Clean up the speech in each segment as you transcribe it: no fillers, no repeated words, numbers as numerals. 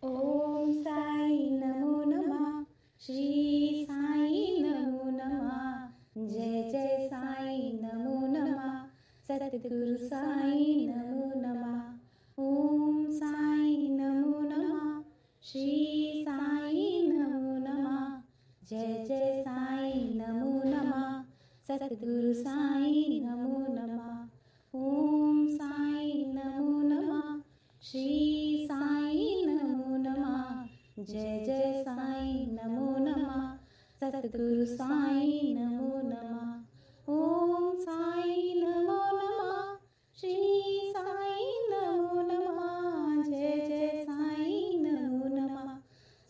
ओम साई नमो नमः. श्री साई नमो नमः. जय जय साई नमो नमः. सद्गुरु साई नमो नमः. ओम साई नमो नमः. श्री साई नमो नमः. जय जय साई नमो नमः. सद्गुरु साई नमो नमः. ओम साई नमो नमः. श्री साई नमो नमः. जय जय साई नमो नमः. सद्गुरु साई नमो नमः. ओम साई नमो नमः. श्री साई नमो नमः. जय जय साई नमो नमः.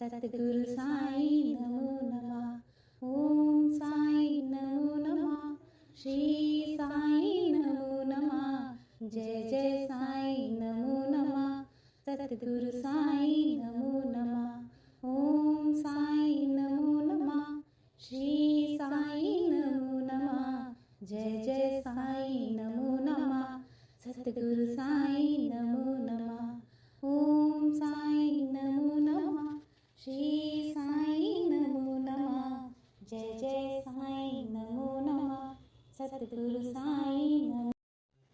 सद्गुरु साई नमो नमः. ओम साई नमो नमः. श्री साई नमो नमः. जय जय साई नमो नमः. सद्गुरु साई नमो नमः. ओम साई नमो नमः. श्री साई नमो नमः. जय जय साई नमो नमः. सद्गुरु साई नमो नमः. ओम साई नमो नमः. श्री साई नमो नमः. जय जय साई नमो नमः. सद्गुरु साई नमो.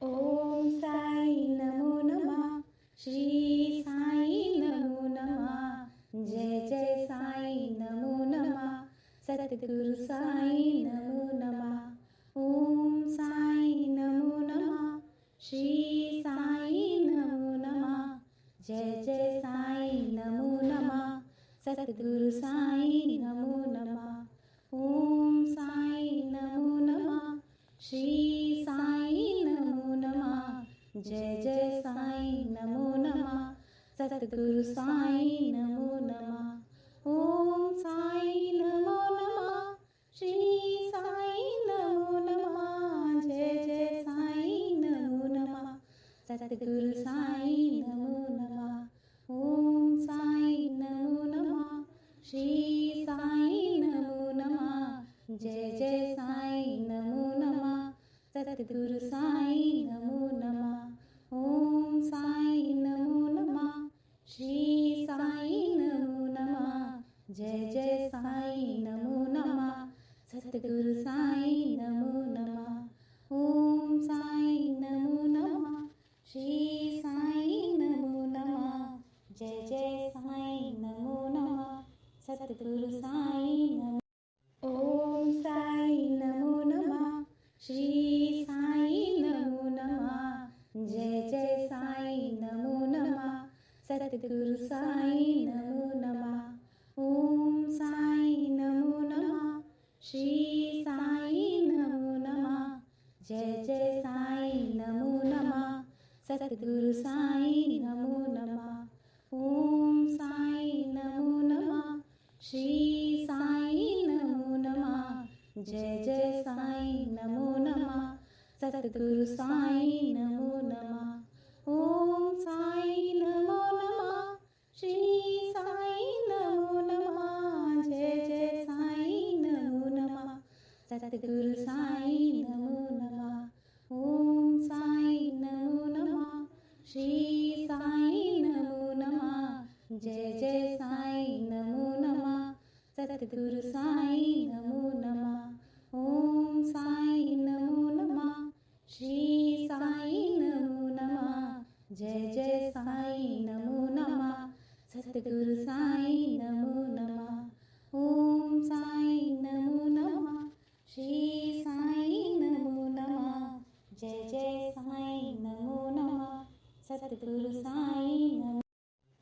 ओम साई नमो नमः. श्री साई नमो नमः. जय जय साई नमो नमः. सद्गुरु साई नमो नमः. ओम साई नमो नमः. श्री साई नमो नमः. जय जय साई नमो नमः. सद्गुरु साई नमो नमः. ओम साई नमो नमः. श्री साई नमो नमः. जय जय साई नमो नमः. सद्गुरु साई नमो नमः. ओम साई नमो नमः. श्री साई नमो नमः. जय जय साई नमो नमः. सद्गुरु साई नमो नमः. ओम साई नमो नमः. श्री साई नमो नमः. जय जय साई नमो नमः. सद्गुरु साई नमो नमः. ओम साई नमो नमः. श्री साई नमो नमः. जय जय साई नमो नमः. सद्गुरु साई नमो नमः. ओम साई नमो नमः. श्री साई नमो नमः. जय जय साई नमो नमः. सद्गुरु साई नमो. ओम साई नमो नमः. श्री साई नमो नमः. जय जय साई नमो नमः. सद्गुरु साई नमो नमः. ओम साई नमो नमः. श्री साई नमो नमः. जय जय साई नमो नमः. सद्गुरु साई नमो नमः. ओम साई नमो नमः. श्री साई नमो नमः. जय जय साई नमो नमः. सद्गुरु साई नमो नमः. ओम साई नमो नमः. श्री साई नमो नमः. जय जय साई नमो नमः. सद्गुरु साई नमो नमः. ओम साई नमो नमः. श्री साई नमो नमः. जय जय साई नमो नमः. सद्गुरु साई नमो नमः. ओम साई नमो नमः. श्री साई नमो नमः. जय जय साई नमो नमः. सद्गुरु साई नमो नमः. ओम साई नमो नमः. श्री साई नमो नमः. जय जय साई नमो नमः. सद्गुरु साई नमो.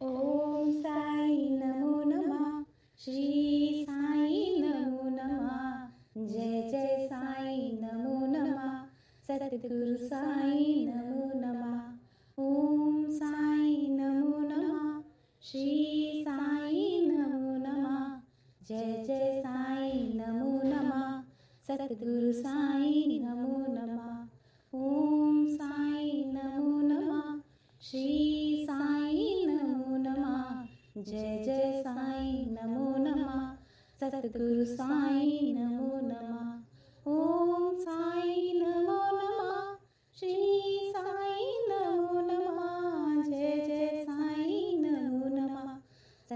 ओम साई नमो नमः. श्री साई नमो नमः. जय जय साई नमो नमः. सद्गुरु साई नमो नमः. ओम साई नमो नमः. श्री साई नमो नमः. जय जय साई नमो नमः. सद्गुरु साई नमो नमः. ओम साई नमो नमः. श्री साई नमो नमः. जय जय साई नमो नमः. सद्गुरु साई नमो नमः. ओम साई नमो नमः. श्री साई नमो नमः. जय जय साई नमो नमः.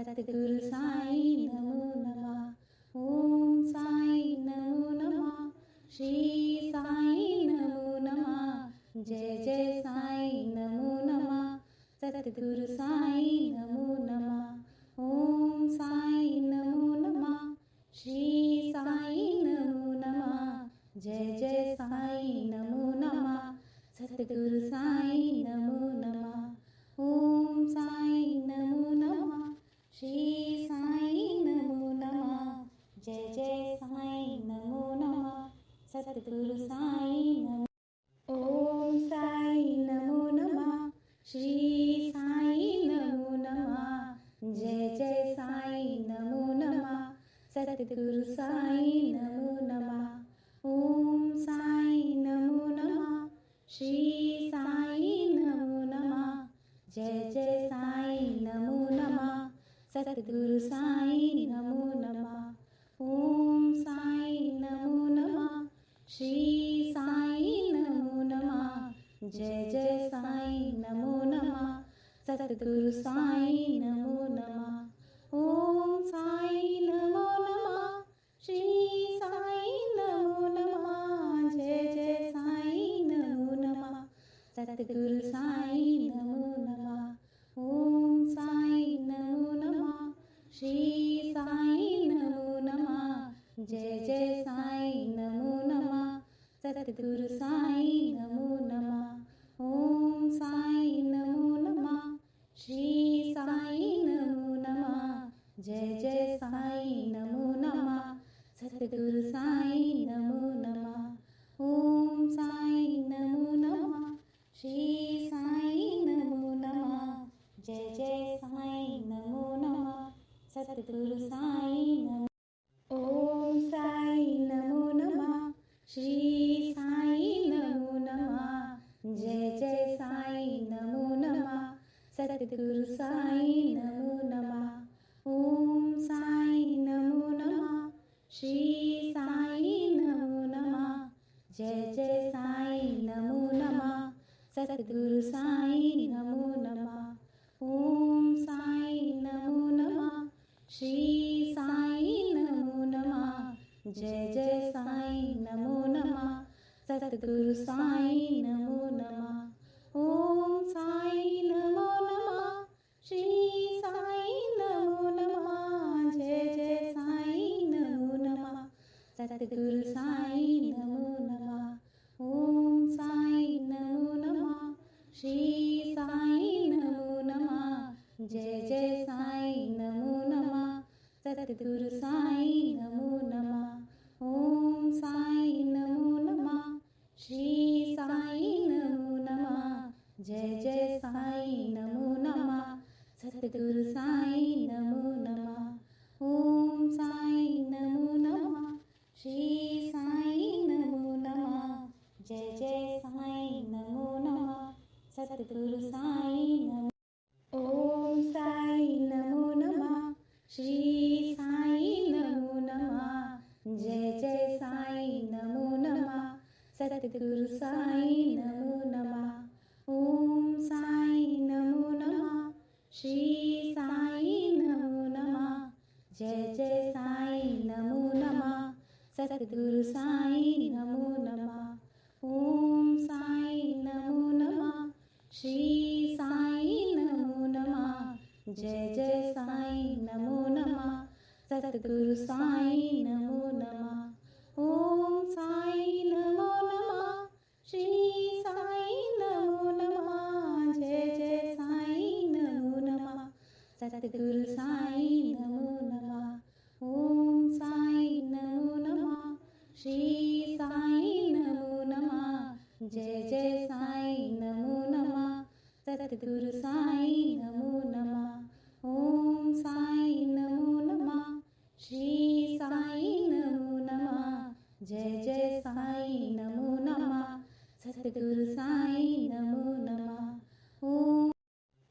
सद्गुरु साईं नमो नमः। ओम साईं नमो नमः। श्री साईं नमो नमः। जय जय साईं नमो नमः। सद्गुरु साईं नमो नमः। ओम साईं नमो नमः। श्री साईं नमो नमः। जय जय साईं नमो नमः। सद्गुरु साईं नमो नमः। ओम साईं नमो नमः। श्री साईं नमो नमः। जय जय साईं नमो नमः। सद्गुरु साईं नमो। ओम साईं नमो नमः। श्री साईं नमो नमः। जय जय साईं नमो नमः। सद्गुरु साईं नमो नमः। ओम साईं नमो नमः। श्री साईं नमो नमः। जय जय साईं नमो नमः। सद्गुरु साईं नमो नमः। ओम साईं नमो नमः। श्री साईं नमो नमः। जय जय साईं नमो नमः। सद्गुरु साईं नमो नमः। ओम साईं नमो नमः। श्री साईं नमो नमः। जय जय साईं नमो नमः। सद्गुरु साईं नमो नमः। ओम साईं नमो नमः। श्री साईं नमो नमः। जय जय साईं नमो नमः। सद्गुरु साईं नमो नमः। ओम साईं नमो नमः। श्री साईं नमो नमः। जय जय साईं नमो नमः। सद्गुरु साईं नमो नमः। ओम साईं नमो नमः। श्री साईं नमो नमः। जय जय साईं नमो नमः। सद्गुरु साईं नमो। ओम साईं नमो नमः। श्री साईं नमो नमः। जय जय साईं नमो नमः। सद्गुरु साईं नमो नमः। ओम साईं नमो नमः। श्री साईं नमो नमः। जय जय साईं नमो नमः। सद्गुरु साईं नमो नमः। ओम साईं नमो नमः। श्री साईं नमो नमः। जय जय साईं नमो नमः। सद्गुरु साईं नमो नमः। ओम साईं नमो नमः। श्री साईं नमो नमः। जय जय साईं नमो नमः। सद्गुरु साईं नमो नमः। ओम साईं नमो नमः। श्री साईं नमो नमः। जय जय साईं नमो नमः। सद्गुरु साईं नमो नमः। ओम साईं नमो नमः। श्री साईं नमो नमः। जय जय साईं नमो नमः। सद्गुरु साईं नमो नमः। ओम साईं नमो नमः। श्री साईं नमो नमः। जय जय साईं नमो नमः। सद्गुरु साईं नमो। ओम साईं नमो नमः। श्री साईं नमो नमः। जय जय साईं नमो नमः। सद्गुरु साईं नमो नमः। ओम साईं नमो नमः। श्री साईं नमो नमः। जय जय साईं नमो नमः। सद्गुरु साईं नमो नमः। ओम साईं नमो नमः। श्री साईं नमो नमः। जय जय साईं नमो नमः। सद्गुरु साईं नमो नमः। ओम साईं नमो नमः। श्री साईं नमो नमः। जय जय साईं नमो नमः। सद्गुरु साईं नमो नमः। ओम साईं नमो नमः। श्री साईं नमो नमः। जय जय साईं नमो नमः। सद्गुरु साईं नमो नमः। ओम साईं नमो नमः। श्री साईं नमो नमः। जय जय साईं नमो नमः। सद्गुरु साईं नमो नमः।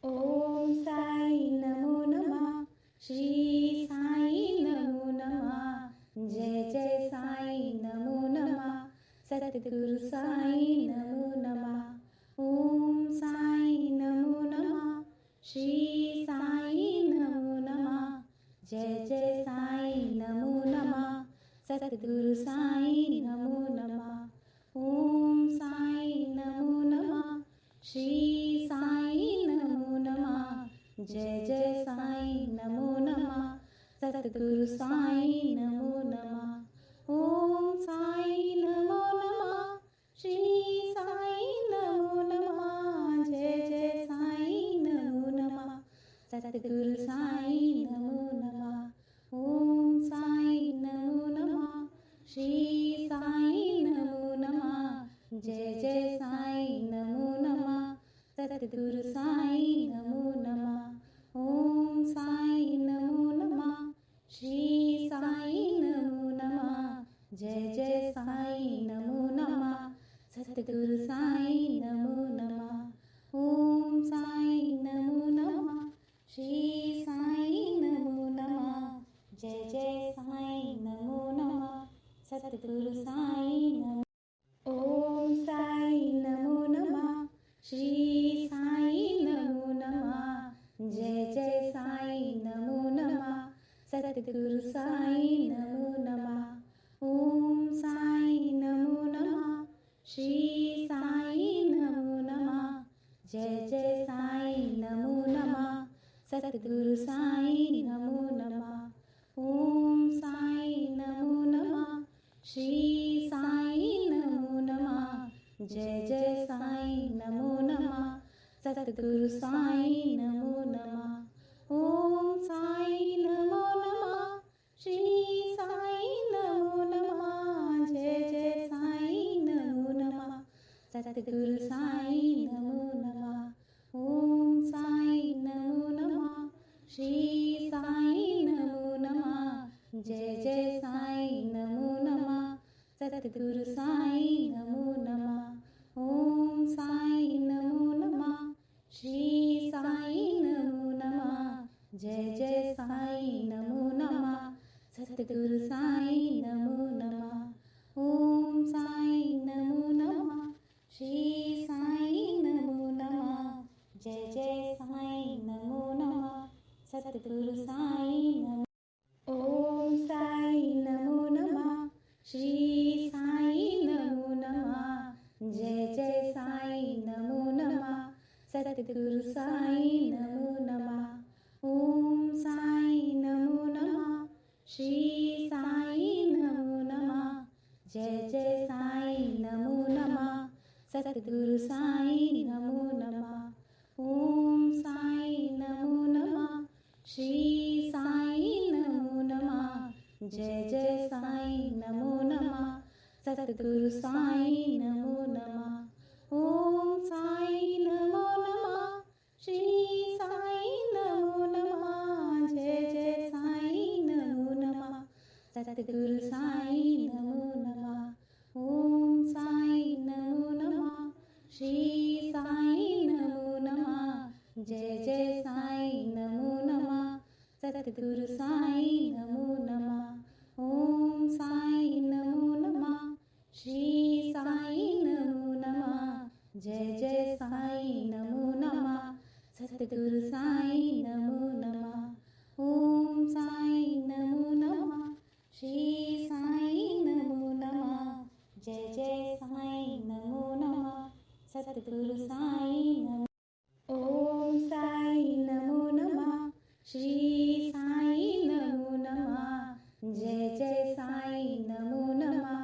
ओम साईं नमो नमः। श्री साईं नमो नमः। जय जय साईं नमो नमः। सद्गुरु साईं नमो नमः। ओम साईं नमो नमः। श्री साईं नमो नमः। जय जय साईं नमो नमः सतगुरु साईं नमो नमः ओम साईं नमो नमः श्री साईं नमो नमः जय जय साईं नमो नमः सतगुरु साईं नमो नमः ओम साईं नमो नमः श्री साईं नमो नमः जय जय साईं नमो नमः सतगुरु साईं नमो नमः ओम साईं नमो नमः श्री साईं नमो नमः जय जय साईं नमो नमः सतगुरु साईं नमो नमः ओम साईं नमो नमः श्री साईं नमो नमः जय जय साईं नमो नमः सतगुरु साईं नमो नमः ओम साईं नमो नमः श्री साईं नमो नमः जय जय साईं नमो नमः सतगुरु साईं नमो ओम साईं नमो नमः श्री साईं नमो नमः जय जय साईं नमो नमः सतगुरु साईं नमो नमः ओम साईं नमो नमः श्री साईं नमो नमः जय जय साईं नमो नमः सतगुरु साईं नमो नमः ओम साईं नमो नमः श्री साईं नमो नमः जय जय साईं नमो नमः सतगुरु साईं नमो नमः ओम साईं नमो नमः श्री साईं नमो नमः जय जय साईं नमो नमः सतगुरु साईं नमो नमः ओम साईं नमो नमः श्री साईं नमो नमः जय जय साईं नमो नमः सतगुरु साईं नमो नमः ओम साईं नमो नमः श्री साईं नमो नमः जय जय साईं नमो नमः सतगुरु साईं नमो नमः ओम साईं नमो नमः श्री साईं नमो नमः जय जय साईं नमो नमः सतगुरु साईं नमो ओम साईं नमो नमः श्री साईं नमो नमः जय जय साईं नमो नमः सतगुरु साईं नमो नमः ओम साईं नमो नमः श्री साईं नमो नमः जय जय साईं नमो नमः सतगुरु साईं नमो नमः ओम साईं नमो नमः श्री साईं नमो नमः जय जय साईं नमो नमः सतगुरु साईं नमो नमः ओम साईं नमो नमः श्री साईं नमो नमः जय जय साईं नमो नमः सतगुरु साईं नमो नमः ओम साईं नमो नमः श्री साईं नमो नमः जय जय साईं नमो नमः सतगुरु साईं नमो नमः ओम साईं नमो नमः श्री साईं नमो नमः जय जय साईं नमो नमः सतगुरु साईं नमो नमः ओम साईं नमो नमः श्री साईं नमो नमः जय जय साईं नमो नमः सतगुरु साईं नमो ओम साईं नमो नमः श्री साईं नमो नमः जय जय साईं नमो नमः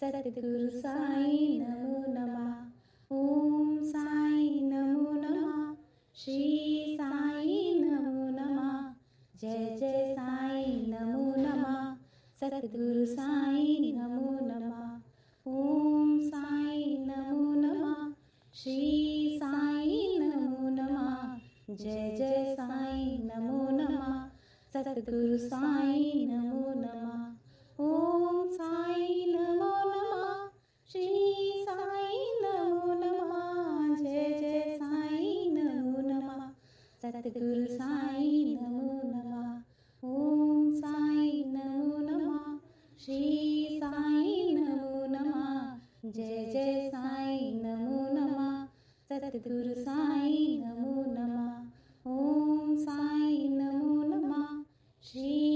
सतगुरु साईं नमो नमः ओम साईं नमो नमः श्री साईं नमो नमः जय जय साईं नमो नमः सतगुरु साईं नमो नमः ओम साईं नमो नमः श्री साईं नमो नमः जय जय साईं नमो नमः सतगुरु साईं नमो नमः ओम साईं नमो नमः श्री साईं नमो नमः जय जय साईं नमो नमः सतगुरु साईं नमो नमः ओम साईं नमो नमः श्री साईं नमो नमः जय जय साईं नमो नमः सतगुरु साईं नमो नमः ओम साईं नमो नमः श्री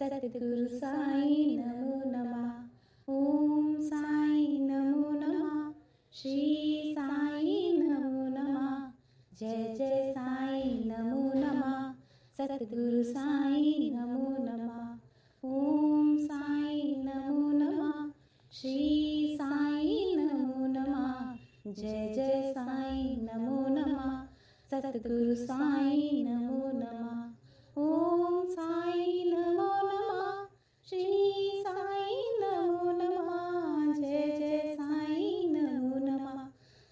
सद्गुरु साई नमो नमः. ओम साई नमो नमः. श्री साई नमो नमः. जय जय साई नमो नमः. सद्गुरु साई नमो नमः. ओम साई नमो नमः. श्री साई नमो नमः. जय जय साई नमो नमः. सद्गुरु साई नमो नमः. ओम साई नमो नमः. श्री साई नमो नमः. जय जय साई नमो नमः.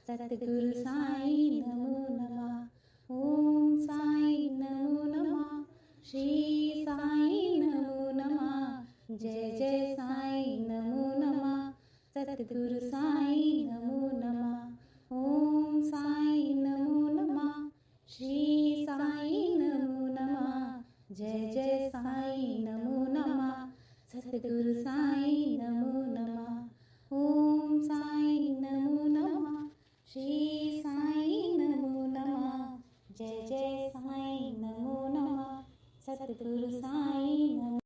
सद्गुरु साई नमो नमः. ओम साई नमो नमः. श्री साई नमो नमः. जय जय साई नमो नमः. सद्गुरु साई नमो नमः. ओम साई नमो नमः. श्री साई नमो नमः. जय जय साई नमो नमः. सद्गुरु साई नमो नमः. ओम साई नमो नमः. श्री साई नमो नमः. जय जय साई नमो नमः. सद्गुरु साई नमो.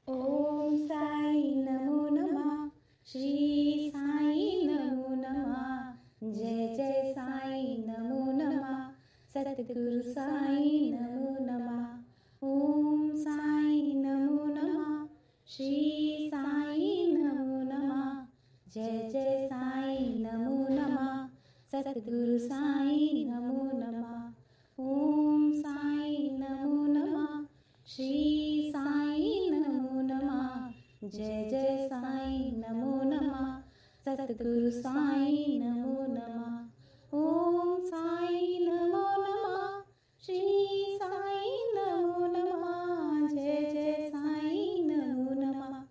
ओम साई नमो नमः. श्री साई नमो नमः. जय जय साई नमो नमः. सद्गुरु साई नमो नमः. ओम साई नमो नमः. श्री साई नमो नमः. जय जय साई नमो नमः. सद्गुरु साई नमो नमः. ओम साई नमो नमः. श्री साई नमो नमः. जय जय साई नमो नमः. सद्गुरु साई नमो नमः. ओम साई नमो नमः. श्री साई नमो नमः. जय जय साई नमो नमः.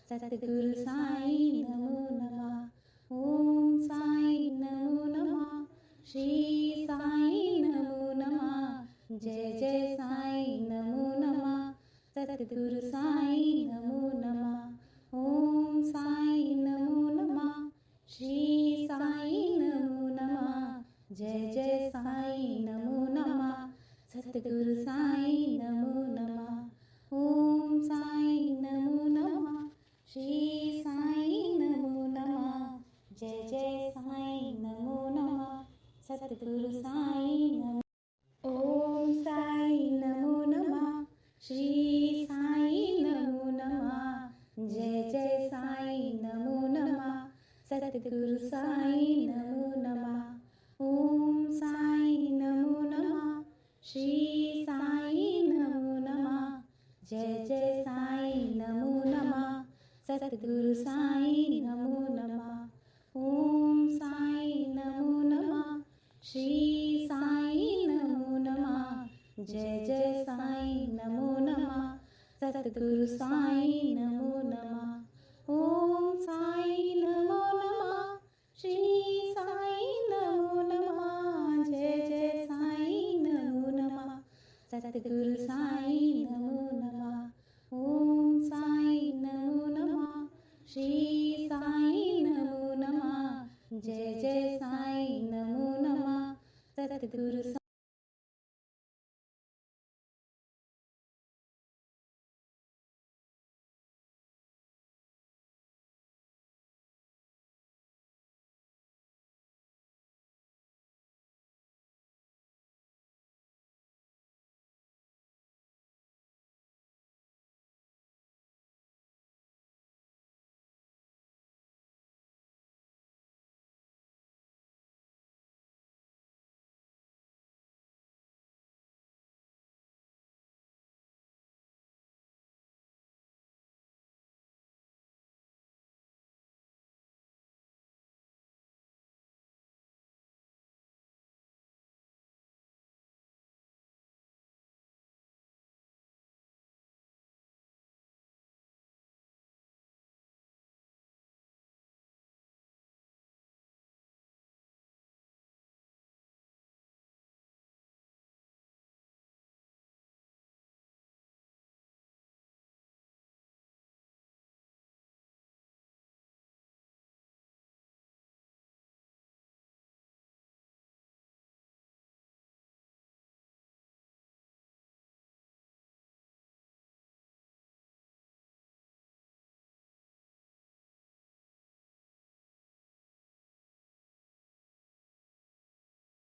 सद्गुरु साई नमो नमः. ओम साई नमो नमः. श्री साई नमो नमः. जय जय साई नमो नमः. सद्गुरु साई नमो नमः. ओम साई नमो नमः. श्री साई नमो नमः. जय जय साई नमो नमः. सद्गुरु साई नमो नमः. ओम साई नमो नमः. श्री साई नमो नमः. जय जय साई नमो नमः. सद्गुरु साई नमो. ओम साई नमो नमः. श्री साई नमो नमः. जय जय साई नमो नमः. सद्गुरु साई नमो नमः. ओम साई नमो नमः. श्री साई नमो नमः. जय जय साई नमो नमः. सद्गुरु साई नमो नमः. ओम साई नमो नमः. श्री साई नमो नमः. जय जय साई नमो नमः. सद्गुरु साई नमो नमः. ओम साई नमो नमः. श्री साई नमो नमः. जय जय साई नमो नमः. सद्गुरु साई नमो नमः. ओम साई नमो नमः. श्री साई नमो नमः. जय जय साई नमो नमः. सद्गुरु